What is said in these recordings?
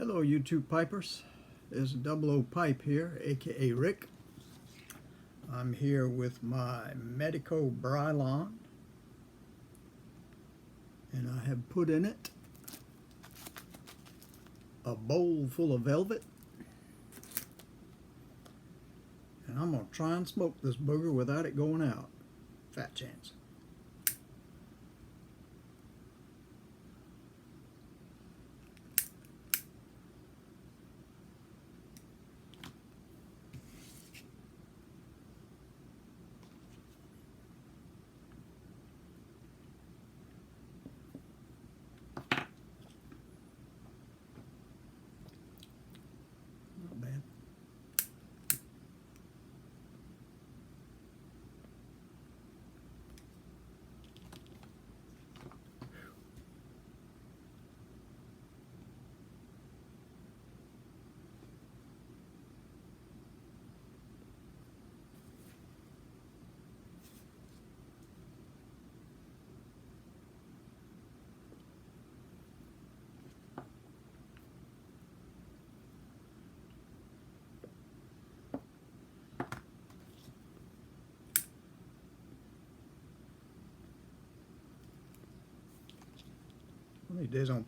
Hello YouTube Pipers, this is Double O Pipe here, aka Rick. I'm here with my Medico Brylon, and I have put in it a bowl full of velvet, and I'm going to try and smoke this booger without it going out. Fat chance. Not bad. One of these days I'll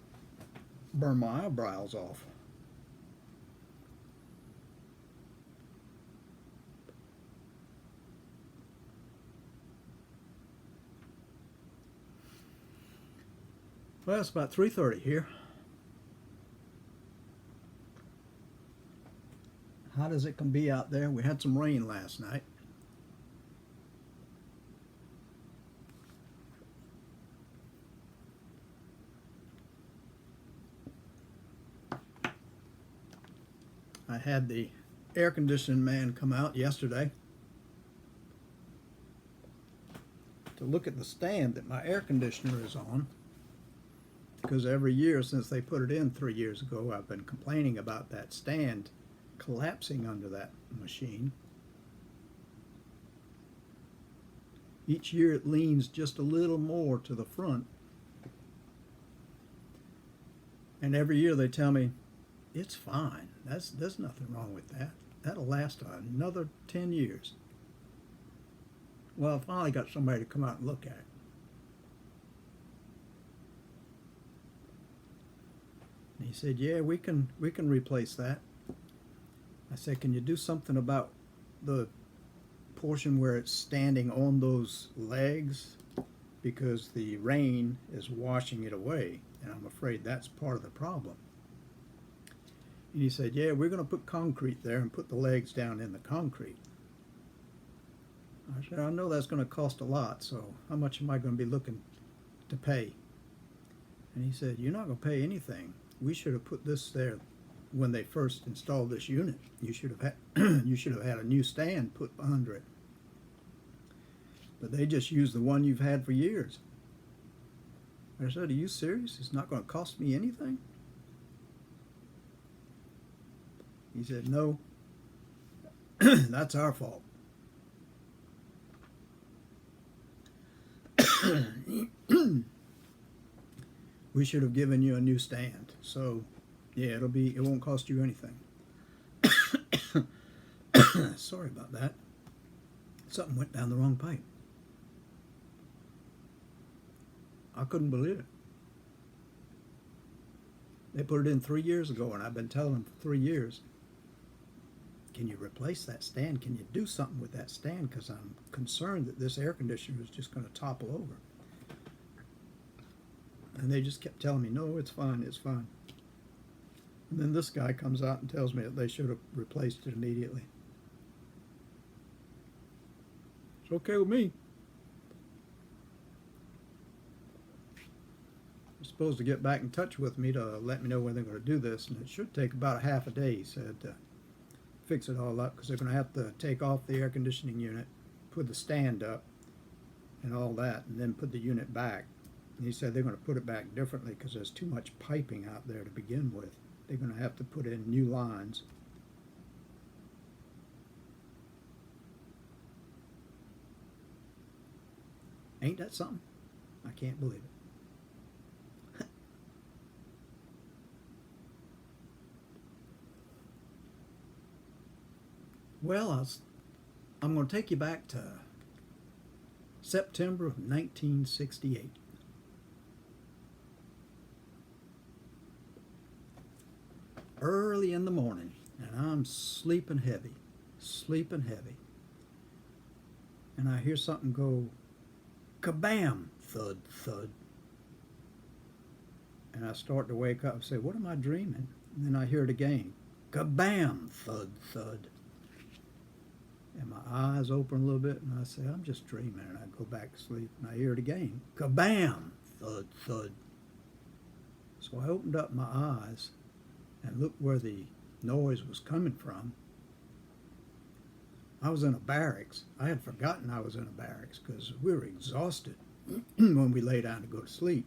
burn my eyebrows off. Well, it's about 3:30 here. Hot as it can be out there. We had some rain last night. I had the air conditioning man come out yesterday to look at the stand that my air conditioner is on, because every year since they put it in 3 years ago, I've been complaining about that stand collapsing under that machine. Each year it leans just a little more to the front, and every year they tell me it's fine. There's nothing wrong with that. That'll last another 10 years. Well, I finally got somebody to come out and look at it. And he said, yeah, we can replace that. I said, can you do something about the portion where it's standing on those legs? Because the rain is washing it away, and I'm afraid that's part of the problem. And he said, yeah, we're going to put concrete there and put the legs down in the concrete. I said, I know that's going to cost a lot, so how much am I going to be looking to pay? And he said, you're not going to pay anything. We should have put this there when they first installed this unit. You should have had you should have had a new stand put under it. But they just used the one you've had for years. I said, are you serious? It's not going to cost me anything? He said, no, that's our fault. We should have given you a new stand. So, yeah, it won't cost you anything. Sorry about that. Something went down the wrong pipe. I couldn't believe it. They put it in 3 years ago, and I've been telling them for 3 years, can you replace that stand? Can you do something with that stand? Because I'm concerned that this air conditioner is just going to topple over. And they just kept telling me, no, it's fine, it's fine. And then this guy comes out and tells me that they should have replaced it immediately. It's okay with me. They're supposed to get back in touch with me to let me know when they're going to do this, and it should take about a half a day, he said, to fix it all up, because they're going to have to take off the air conditioning unit, put the stand up, and all that, and then put the unit back. And he said they're going to put it back differently because there's too much piping out there to begin with. They're going to have to put in new lines. Ain't that something? I can't believe it. Well, I'm going to take you back to September of 1968. Early in the morning, and I'm sleeping heavy, sleeping heavy. And I hear something go, kabam, thud, thud. And I start to wake up and say, what am I dreaming? And then I hear it again, kabam, thud, thud. And my eyes open a little bit, and I say, I'm just dreaming. And I go back to sleep, and I hear it again, kabam, thud, thud. So I opened up my eyes and looked where the noise was coming from. I was in a barracks. I had forgotten I was in a barracks because we were exhausted when we lay down to go to sleep.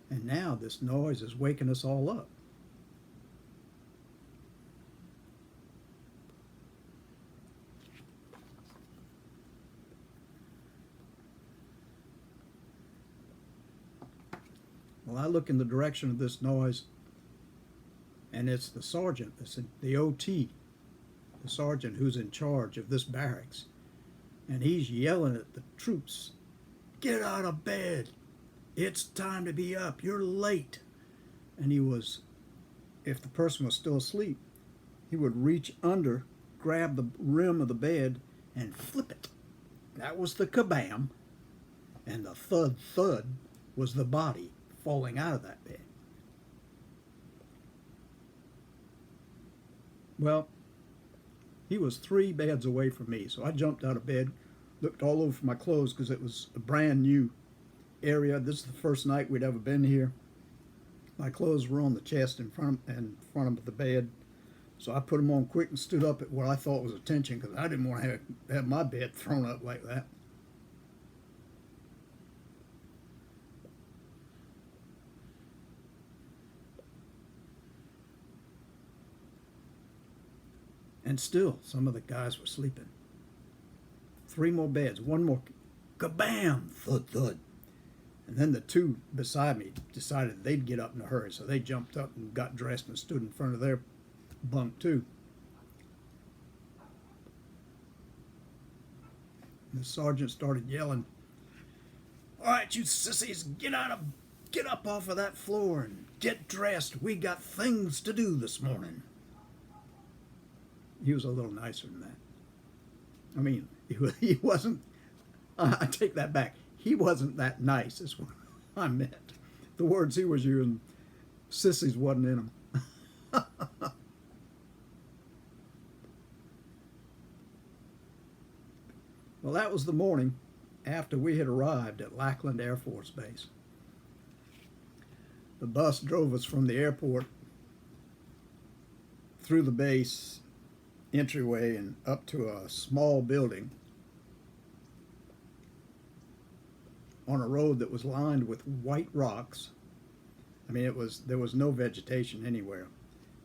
And now this noise is waking us all up. Well, I look in the direction of this noise, and it's the sergeant, the OT, the sergeant who's in charge of this barracks. And he's yelling at the troops, get out of bed. It's time to be up. You're late. And he was, if the person was still asleep, he would reach under, grab the rim of the bed, and flip it. That was the kabam. And the thud, thud was the body falling out of that bed. Well, he was 3 beds away from me, so I jumped out of bed, looked all over for my clothes because it was a brand new area. This is the first night we'd ever been here. My clothes were on the chest in front of the bed, so I put them on quick and stood up at what I thought was attention because I didn't want to have my bed thrown up like that. And still, some of the guys were sleeping. 3 more beds, 1 more, kabam, thud, thud. And then the 2 beside me decided they'd get up in a hurry, so they jumped up and got dressed and stood in front of their bunk too. And the sergeant started yelling, all right, you sissies, get up off of that floor and get dressed. We got things to do this morning. He was a little nicer than that. I mean, he wasn't, I take that back. He wasn't that nice, is what I meant. The words he was using, sissies wasn't in them. Well, that was the morning after we had arrived at Lackland Air Force Base. The bus drove us from the airport through the base entryway and up to a small building on a road that was lined with white rocks. I mean, there was no vegetation anywhere,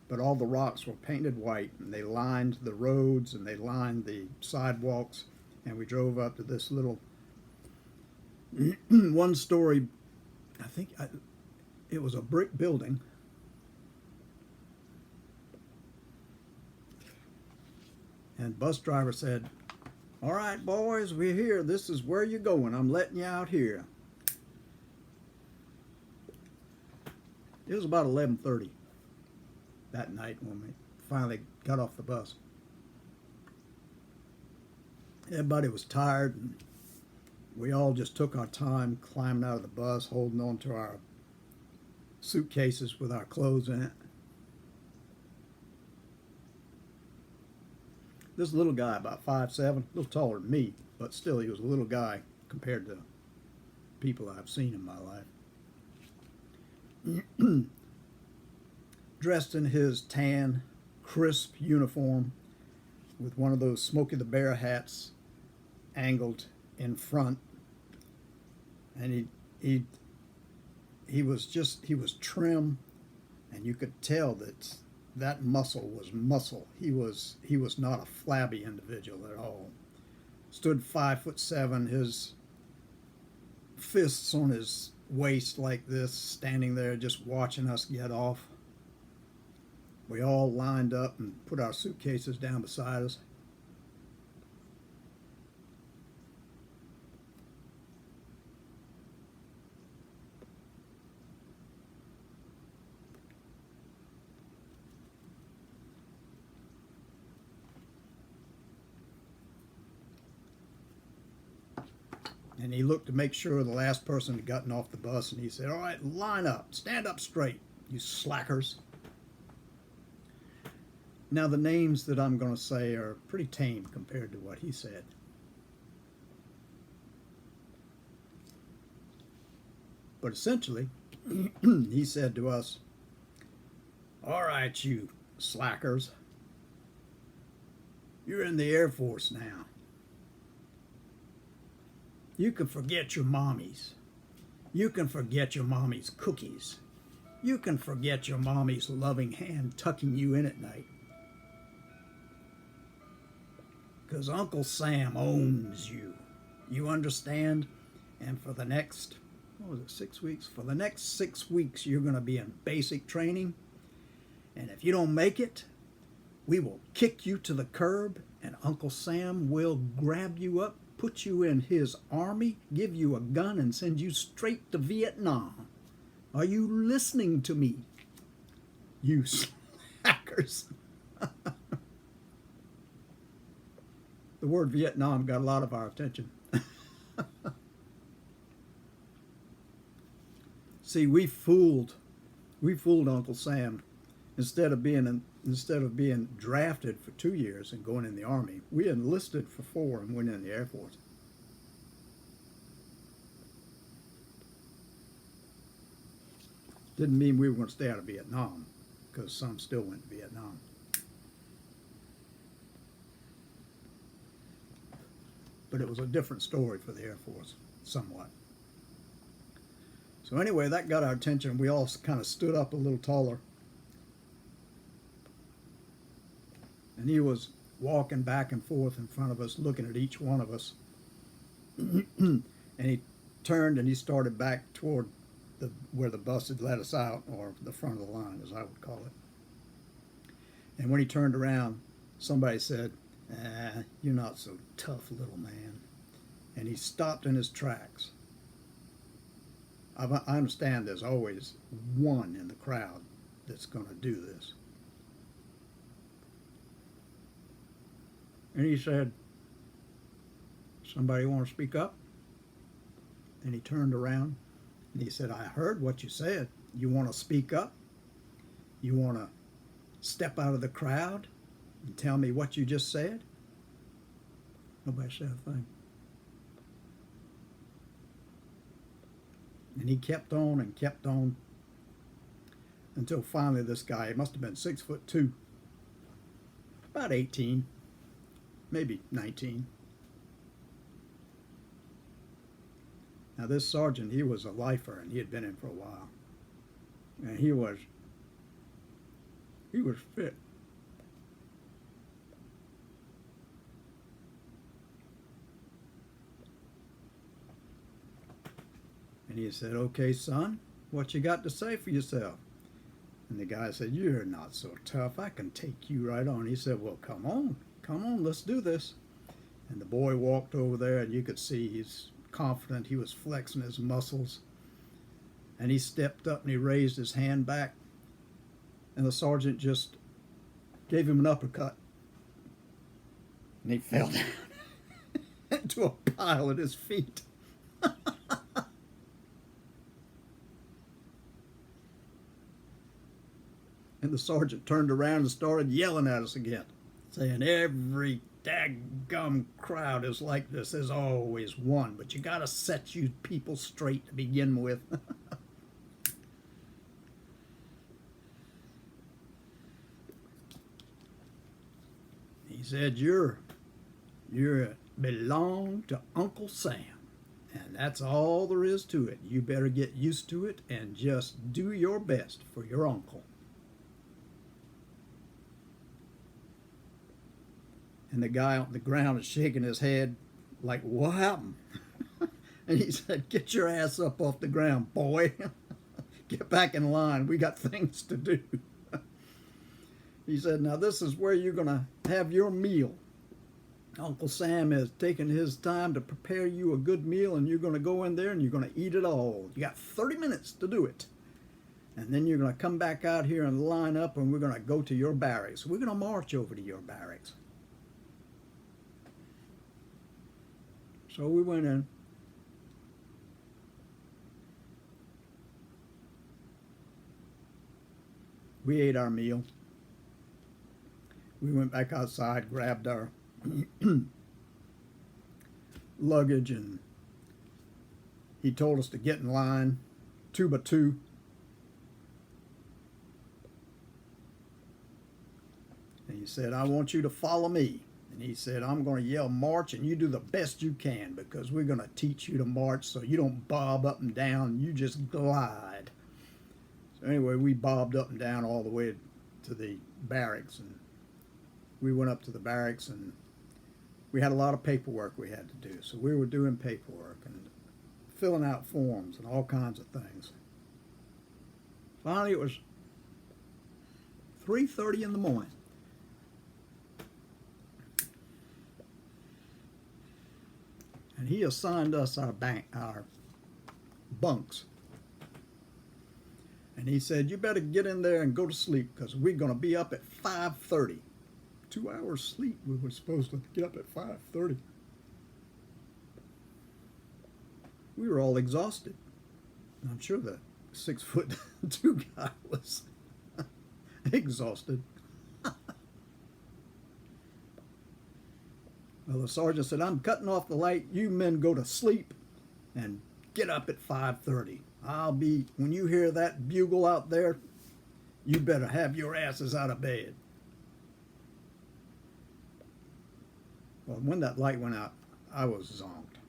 but all the rocks were painted white, and they lined the roads and they lined the sidewalks, and we drove up to this little 1-story, it was a brick building. And bus driver said, all right, boys, we're here. This is where you're going. I'm letting you out here. It was about 11:30 that night when we finally got off the bus. Everybody was tired, and we all just took our time climbing out of the bus, holding on to our suitcases with our clothes in it. This little guy, about 5'7", a little taller than me, but still he was a little guy compared to people I've seen in my life. Dressed in his tan, crisp uniform with one of those Smokey the Bear hats angled in front. And he was trim, and you could tell that muscle was muscle. He was not a flabby individual at all. Stood 5'7", his fists on his waist like this, standing there just watching us get off. We all lined up and put our suitcases down beside us. And he looked to make sure the last person had gotten off the bus, and he said, "All right, line up, stand up straight, you slackers." Now, the names that I'm going to say are pretty tame compared to what he said. But essentially, he said to us, "All right, you slackers, you're in the Air Force now. You can forget your mommies. You can forget your mommy's cookies. You can forget your mommy's loving hand tucking you in at night. Because Uncle Sam owns you. You understand? And for the next, 6 weeks? For the next 6 weeks, you're going to be in basic training. And if you don't make it, we will kick you to the curb, and Uncle Sam will grab you up, put you in his army, give you a gun, and send you straight to Vietnam. Are you listening to me, you slackers?" The word Vietnam got a lot of our attention. See, we fooled Uncle Sam. Instead of being drafted for 2 years and going in the Army, we enlisted for 4 and went in the Air Force. Didn't mean we were going to stay out of Vietnam, because some still went to Vietnam. But it was a different story for the Air Force, somewhat. So anyway, that got our attention. We all kind of stood up a little taller. And he was walking back and forth in front of us, looking at each one of us. And he turned and he started back toward where the bus had let us out, or the front of the line, as I would call it. And when he turned around, somebody said, "You're not so tough, little man." And he stopped in his tracks. I understand there's always one in the crowd that's going to do this. And he said, "Somebody want to speak up?" And he turned around and he said, "I heard what you said. You want to speak up? You want to step out of the crowd and tell me what you just said?" Nobody said a thing. And he kept on and kept on until finally this guy, he must have been 6'2", about 18, maybe 19. Now this sergeant, he was a lifer, and he had been in for a while. And he was fit. And he said, "Okay, son, what you got to say for yourself?" And the guy said, "You're not so tough. I can take you right on." He said, "Well, come on, let's do this." And the boy walked over there, and you could see he's confident. He was flexing his muscles. And he stepped up and he raised his hand back. And the sergeant just gave him an uppercut. And he fell down into a pile at his feet. And the sergeant turned around and started yelling at us again, saying, "Every daggum crowd is like this. There's always one, but you got to set you people straight to begin with." He said, you belong to Uncle Sam, and that's all there is to it. You better get used to it and just do your best for your uncle." And the guy on the ground is shaking his head like, "What happened?" And he said, "Get your ass up off the ground, boy. Get back in line. We got things to do." He said, "Now this is where you're going to have your meal. Uncle Sam has taken his time to prepare you a good meal, and you're going to go in there and you're going to eat it all. You got 30 minutes to do it. And then you're going to come back out here and line up, and we're going to go to your barracks. We're going to march over to your barracks." So we went in, We ate our meal. We went back outside, grabbed our luggage, and he told us to get in line, 2 by 2. And he said, I want you to follow me. And he said, I'm going to yell march, and you do the best you can, because we're going to teach you to march so you don't bob up and down. You just glide. So anyway, we bobbed up and down all the way to the barracks. And we went up to the barracks, and we had a lot of paperwork we had to do. So we were doing paperwork and filling out forms and all kinds of things. Finally, it was 3:30 in the morning. And he assigned us our bunks. And he said, you better get in there and go to sleep, because we're going to be up at 5:30. 2 hours sleep. We were supposed to get up at 5:30. We were all exhausted. I'm sure the 6'2" guy was exhausted. Well, the sergeant said, I'm cutting off the light. You men go to sleep and get up at 5:30. When you hear that bugle out there, you better have your asses out of bed. Well, when that light went out, I was zonked.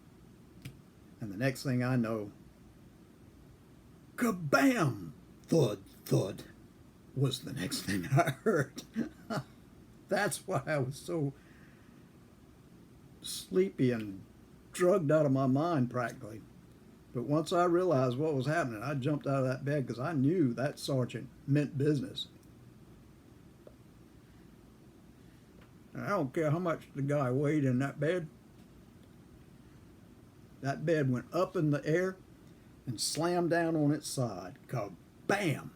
And the next thing I know, kabam! Thud, thud was the next thing I heard. That's why I was so sleepy and drugged out of my mind practically. But once I realized what was happening, I jumped out of that bed, because I knew that sergeant meant business. And I don't care how much the guy weighed in that bed. That bed went up in the air and slammed down on its side. Kabam!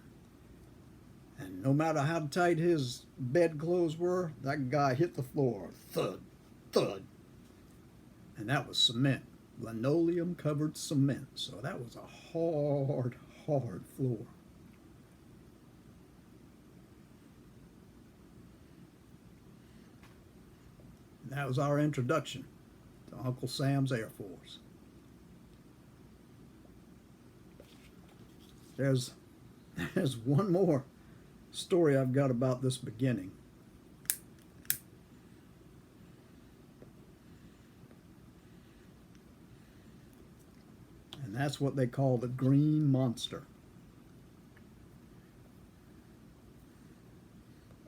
And no matter how tight his bedclothes were, that guy hit the floor. Thud, thud. And that was cement. Linoleum covered cement. So that was a hard, hard floor. And that was our introduction to Uncle Sam's Air Force. There's one more story I've got about this beginning. And that's what they call the Green Monster.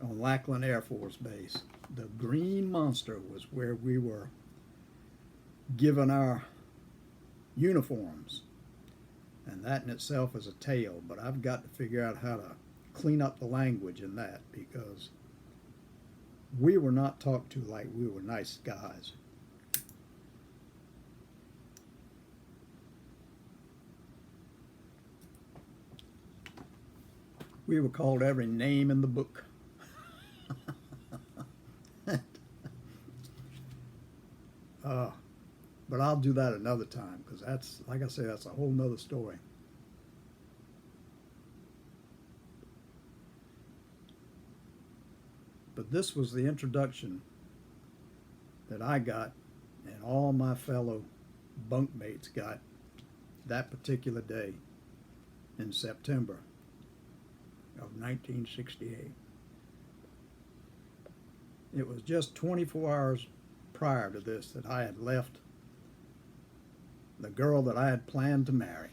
On Lackland Air Force Base. The Green Monster was where we were given our uniforms. And that in itself is a tale, but I've got to figure out how to clean up the language in that, because we were not talked to like we were nice guys. We were called every name in the book. But I'll do that another time, because that's, like I say, that's a whole nother story. But this was the introduction that I got, and all my fellow bunkmates got that particular day in September of 1968. It was just 24 hours prior to this that I had left the girl that I had planned to marry.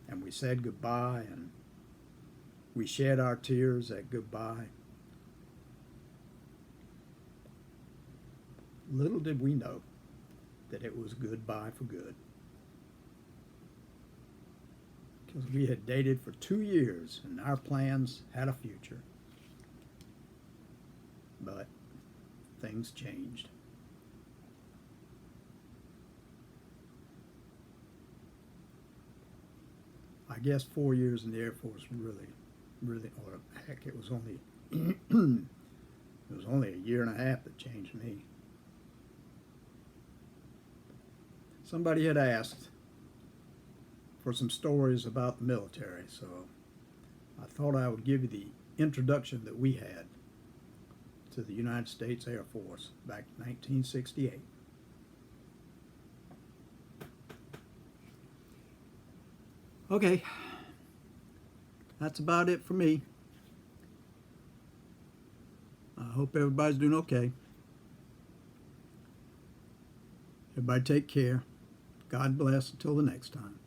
And we said goodbye, and we shed our tears at goodbye. Little did we know that it was goodbye for good. Because we had dated for 2 years, and our plans had a future. But things changed. I guess 4 years in the Air Force really, or heck, it was only a year and a half that changed me. Somebody had asked for some stories about the military, so I thought I would give you the introduction that we had to the United States Air Force back in 1968. Okay, that's about it for me. I hope everybody's doing okay. Everybody take care. God bless until the next time.